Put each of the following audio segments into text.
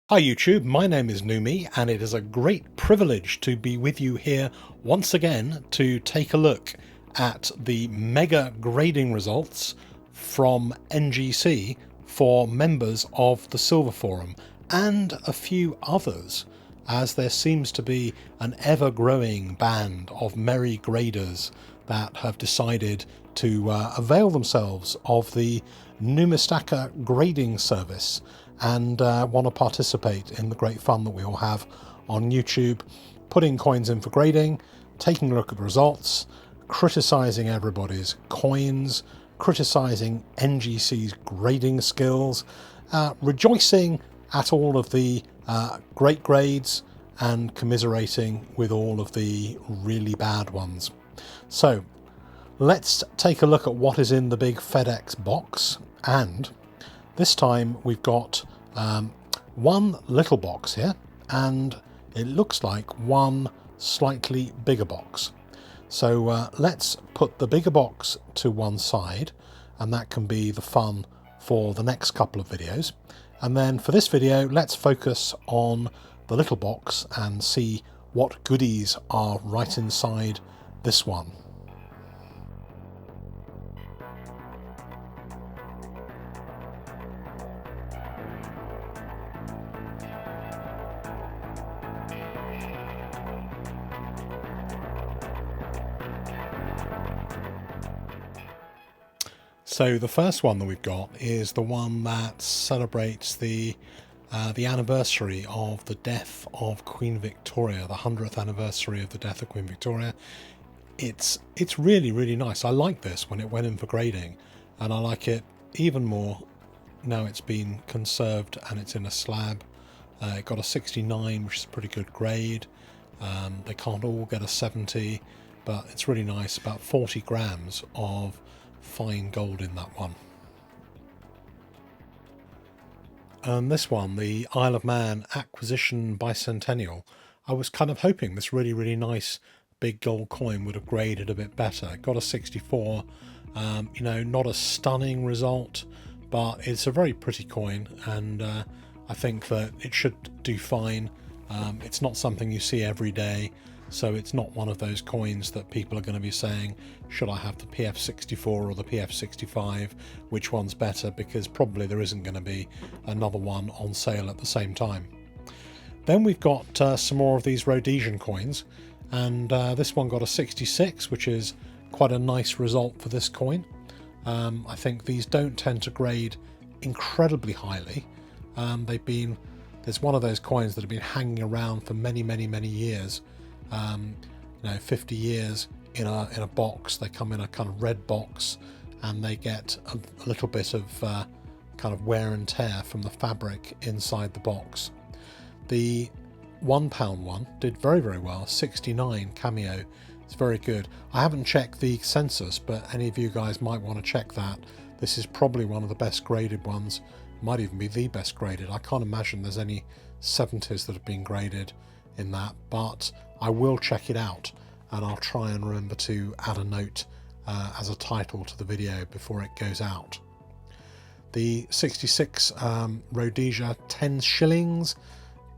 Hi YouTube, my name is Numi and it is a great privilege to be with you here once again to take a look at the mega grading results from NGC for members of the Silver Forum and a few others, as there seems to be an ever-growing band of merry graders that have decided to avail themselves of the Numistaka grading service and want to participate in the great fun that we all have on YouTube, putting coins in for grading, taking a look at the results, criticizing everybody's coins, criticizing NGC's grading skills, rejoicing at all of the great grades and commiserating with all of the really bad ones. So let's take a look at what is in the big FedEx box, and this time we've got one little box here, and it looks like one slightly bigger box. So let's put the bigger box to one side, and that can be the fun for the next couple of videos. And then for this video, let's focus on the little box and see what goodies are right inside this one. So the first one that we've got is the one that celebrates the anniversary of the death of Queen Victoria, the 100th anniversary of the death of Queen Victoria. It's really, really nice. I like this when it went in for grading, and I like it even more now it's been conserved and it's in a slab. It got a 69, which is a pretty good grade. They can't all get a 70, but it's really nice. About 40 grams of fine gold in that one. And this one, the Isle of Man Acquisition Bicentennial, I was kind of hoping this really, really nice big gold coin would have graded a bit better. It got a 64, you know, not a stunning result, but it's a very pretty coin, and I think that it should do fine. It's not something you see every day, so it's not one of those coins that people are going to be saying, should I have the PF64 or the PF65, which one's better, because probably there isn't going to be another one on sale at the same time. Then we've got some more of these Rhodesian coins, and this one got a 66, which is quite a nice result for this coin. I think these don't tend to grade incredibly highly. There's one of those coins that have been hanging around for many, many, many years. You know, 50 years in a box. They come in a kind of red box, and they get a little bit of kind of wear and tear from the fabric inside the box. The £1 one did very, very well. 69 cameo. It's very good. I haven't checked the census, but any of you guys might want to check that. This is probably one of the best graded ones. Might even be the best graded. I can't imagine there's any 70s that have been graded in that, but I will check it out, and I'll try and remember to add a note as a title to the video before it goes out. The 66 Rhodesia 10 shillings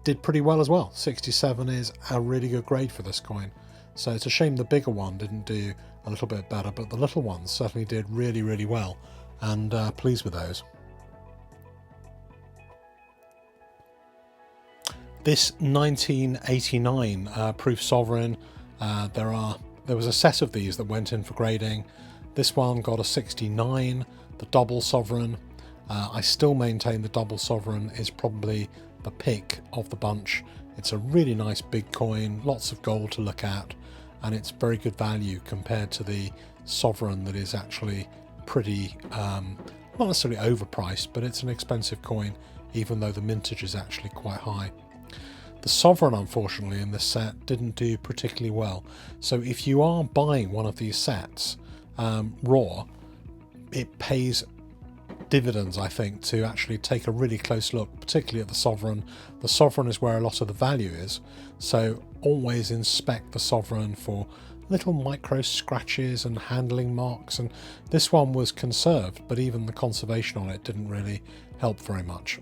did pretty well as well. 67 is a really good grade for this coin, so it's a shame the bigger one didn't do a little bit better, but the little ones certainly did really, really well, and pleased with those. This 1989 proof sovereign, there was a set of these that went in for grading. This one got a 69, the double sovereign. I still maintain the double sovereign is probably the pick of the bunch. It's a really nice big coin, lots of gold to look at, and it's very good value compared to the sovereign that is actually pretty, not necessarily overpriced, but it's an expensive coin, even though the mintage is actually quite high. The sovereign, unfortunately, in this set didn't do particularly well. So if you are buying one of these sets raw, it pays dividends, I think, to actually take a really close look, particularly at the sovereign. The sovereign is where a lot of the value is, so always inspect the sovereign for little micro scratches and handling marks, and this one was conserved, but even the conservation on it didn't really help very much.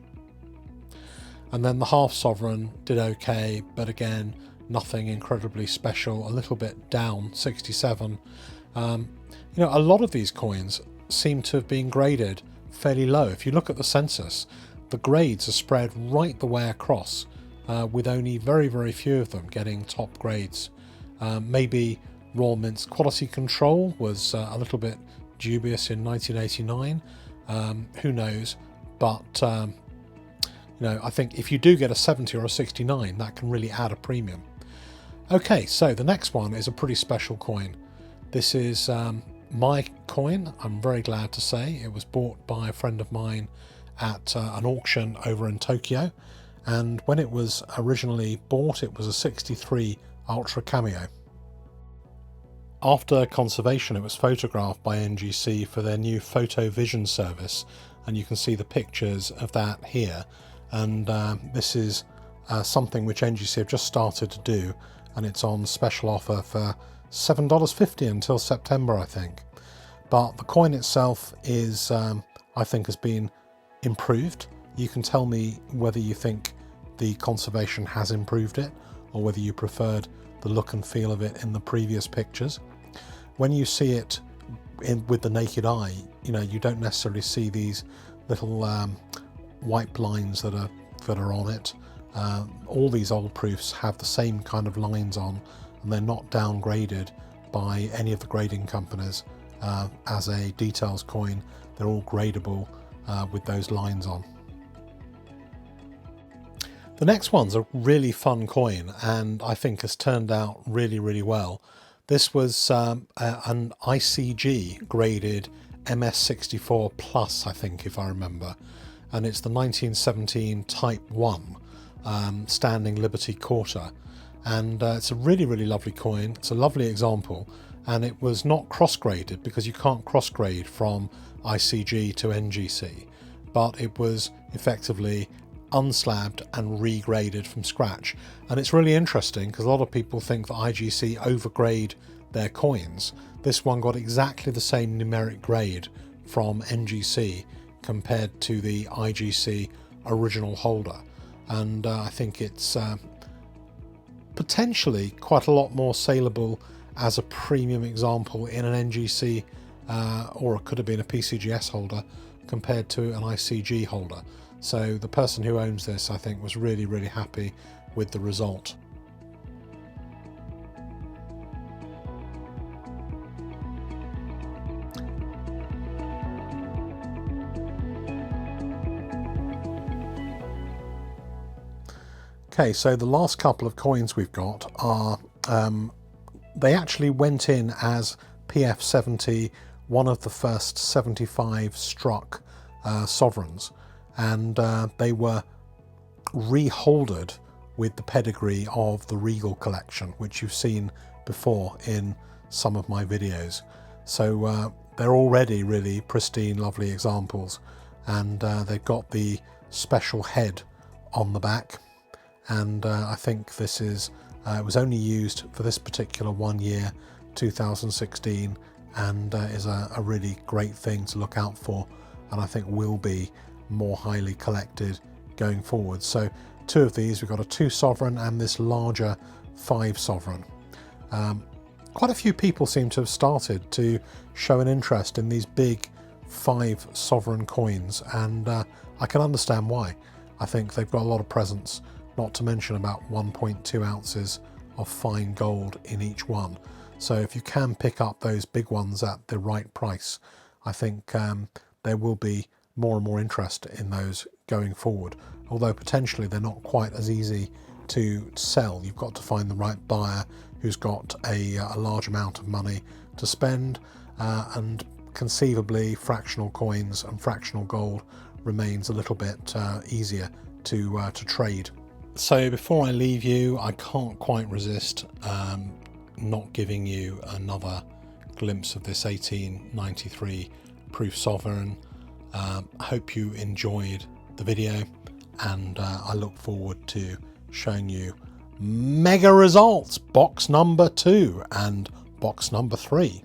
And then the half sovereign did okay, but again, nothing incredibly special, a little bit down, 67. A lot of these coins seem to have been graded fairly low. If you look at the census, the grades are spread right the way across, with only very, very few of them getting top grades. Maybe Royal Mint's quality control was a little bit dubious in 1989. Who knows? But I think if you do get a 70 or a 69, that can really add a premium. Okay, so the next one is a pretty special coin. This is my coin, I'm very glad to say. It was bought by a friend of mine at an auction over in Tokyo, and when it was originally bought, it was a 63 Ultra Cameo. After conservation, it was photographed by NGC for their new photo vision service, and you can see the pictures of that here. And this is something which NGC have just started to do, and it's on special offer for $7.50 until September, I think. But the coin itself is, I think, has been improved. You can tell me whether you think the conservation has improved it, or whether you preferred the look and feel of it in the previous pictures. When you see it with the naked eye, you don't necessarily see these little white lines that are on it. All these old proofs have the same kind of lines on, and they're not downgraded by any of the grading companies as a details coin. They're all gradable with those lines on. The next one's a really fun coin, and I think has turned out really, really well. This was an ICG graded MS64 Plus, I think, if I remember, and it's the 1917 Type 1 Standing Liberty Quarter, and it's a really, really lovely coin. It's a lovely example, and it was not cross-graded because you can't cross-grade from ICG to NGC, but it was effectively unslabbed and regraded from scratch. And it's really interesting because a lot of people think that IGC overgrade their coins. This one got exactly the same numeric grade from NGC compared to the IGC original holder, and I think it's potentially quite a lot more saleable as a premium example in an NGC or it could have been a PCGS holder compared to an ICG holder. So the person who owns this, I think, was really, really happy with the result. Okay, so the last couple of coins we've got are, they actually went in as PF70, one of the first 75 struck sovereigns, and they were reholdered with the pedigree of the Regal collection, which you've seen before in some of my videos. So they're already really pristine, lovely examples, and they've got the special head on the back. And I think this is, it was only used for this particular 1 year, 2016, and is a really great thing to look out for, and I think will be more highly collected going forward. So two of these, we've got a 2 sovereign and this larger 5 sovereign. Quite a few people seem to have started to show an interest in these big 5 sovereign coins, and I can understand why. I think they've got a lot of presence, not to mention about 1.2 ounces of fine gold in each one. So if you can pick up those big ones at the right price, I think there will be more and more interest in those going forward, although potentially they're not quite as easy to sell. You've got to find the right buyer who's got a large amount of money to spend, and conceivably fractional coins and fractional gold remains a little bit easier to trade. So before I leave you, I can't quite resist not giving you another glimpse of this 1893 proof sovereign. I hope you enjoyed the video, and I look forward to showing you mega results, box number 2 and box number 3.